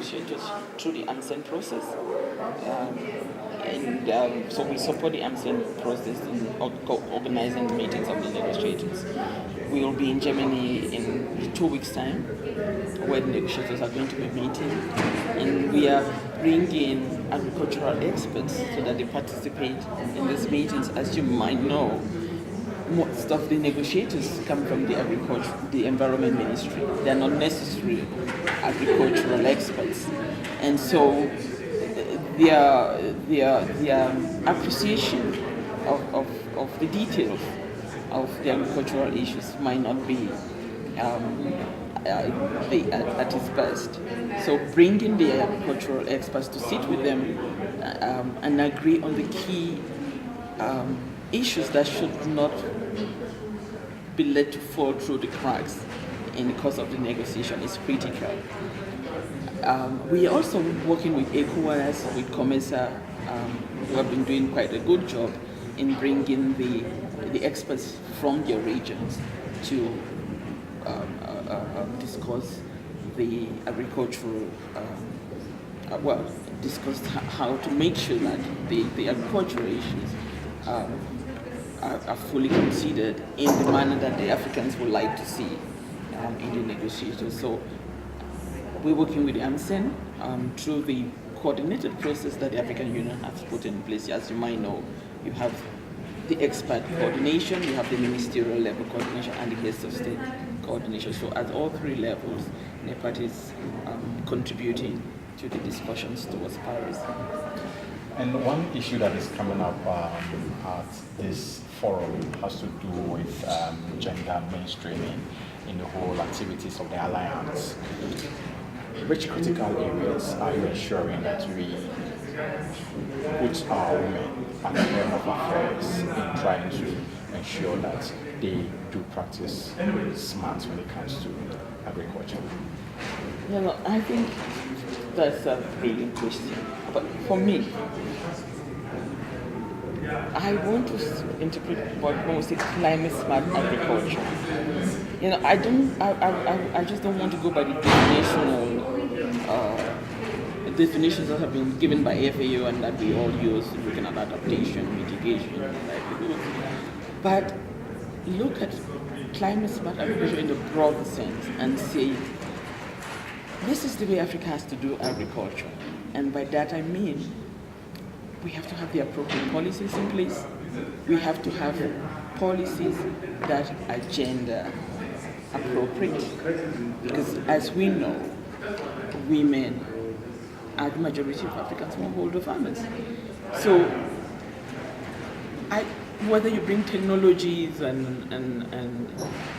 negotiators through the AMSEN process. So we support the AMSEN process in organizing meetings of the negotiators. We will be in Germany in 2 weeks' time, where the negotiators are going to be meeting, and we are bringing agricultural experts so that they participate in these meetings. As you might know, most of the negotiators come from the Environment Ministry. They are not necessarily agricultural experts, and so their appreciation of the details of the agricultural issues might not be at its best. So bringing the agricultural experts to sit with them and agree on the key issues that should not be let to fall through the cracks in the course of the negotiation is critical. We are also working with ECOWAS, with COMESA, who have been doing quite a good job in bringing the experts from their regions to discuss the agricultural, discuss how to make sure that the agricultural issues are fully considered in the manner that the Africans would like to see in the negotiations. So we're working with AMSEN through the coordinated process that the African Union has put in place. As you might know, you have the expert coordination, you have the ministerial level coordination, and the heads of state coordination. So at all three levels, NEPAD is contributing to the discussions towards Paris. And one issue that is coming up at this forum has to do with gender mainstreaming in the whole activities of the alliance. Which critical areas are you ensuring that we put our women at the helm of affairs in trying to ensure that they do practice smart when it comes to agriculture? I think that's a brilliant question. But for me, I want to interpret what most is climate smart agriculture. I just don't want to go by the definitions that have been given by FAO and that we all use looking at adaptation, mitigation, and livelihood. But look at climate smart agriculture in the broader sense and say, this is the way Africa has to do agriculture. And by that I mean, we have to have the appropriate policies in place. We have to have policies that are gender appropriate. Because as we know, women are the majority of African smallholder farmers. So whether you bring technologies and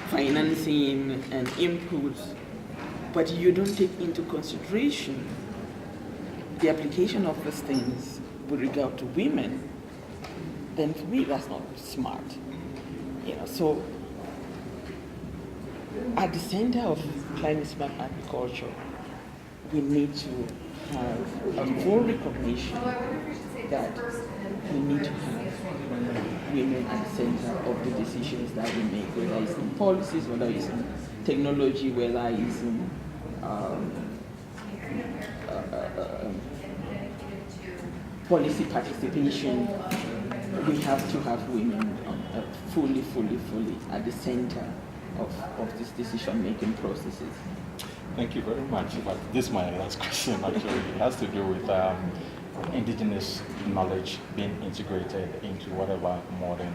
financing and inputs, but you don't take into consideration the application of these things with regard to women, then for me that's not smart. So at the center of climate smart agriculture, we need to have a full recognition that we need to have women at the center of the decisions that we make, whether it's in policies, whether it's in technology, whether it's in policy participation. We have to have women fully at the center of these decision-making processes. Thank you very much. But this is my last question, actually. It has to do with indigenous knowledge being integrated into whatever modern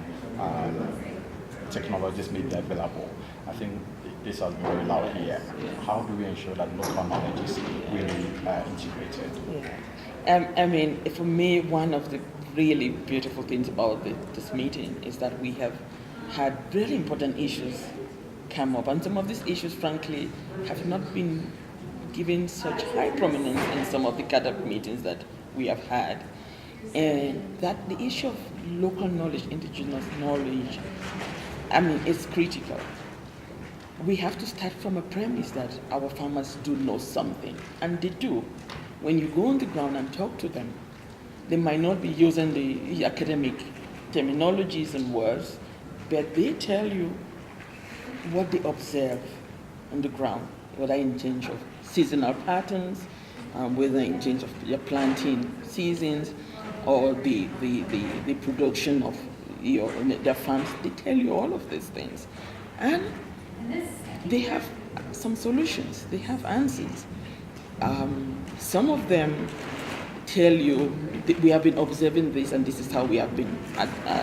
technologies may be available. I think this has been very loud here. How do we ensure that local knowledge is really integrated? Yeah. For me, one of the really beautiful things about this meeting is that we have had really important issues come up, and some of these issues, frankly, have not been given such high prominence in some of the CADAP meetings that we have had. And that the issue of local knowledge, indigenous knowledge, is critical. We have to start from a premise that our farmers do know something, and they do. When you go on the ground and talk to them, they might not be using the academic terminologies and words, but they tell you what they observe on the ground, whether in terms of seasonal patterns, whether in terms of your planting seasons or the production of their farms. They tell you all of these things. And they have some solutions, they have answers. Some of them tell you we have been observing this and this is how we have been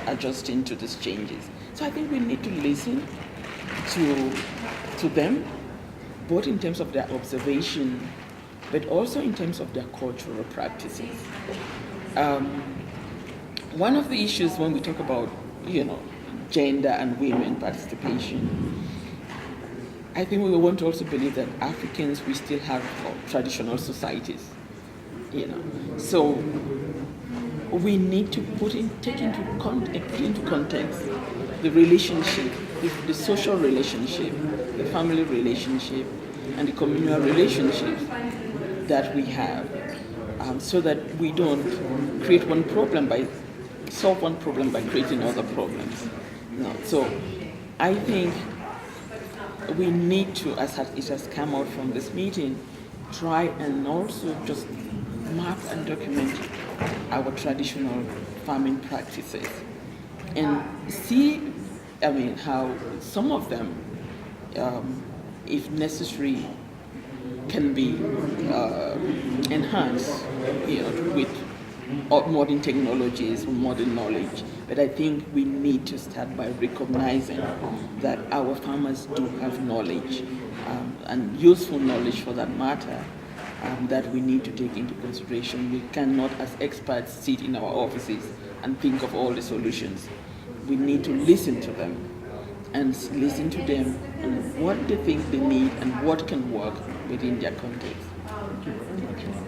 adjusting to these changes. So I think we need to listen to them, both in terms of their observation, but also in terms of their cultural practices. One of the issues when we talk about, gender and women participation, I think we want to also believe that Africans, we still have traditional societies, So we need to put into context the relationship, the social relationship, the family relationship, and the communal relationship that we have, so that we don't solve one problem by creating other problems. No. So I think we need to, as it has come out from this meeting, try and also just mark and document our traditional farming practices and see, how some of them, if necessary, can be enhanced, with modern technologies, modern knowledge. But I think we need to start by recognizing that our farmers do have knowledge, and useful knowledge for that matter, that we need to take into consideration. We cannot, as experts, sit in our offices and think of all the solutions. We need to listen to them and listen to them and what they think they need and what can work within their context. Thank you very much.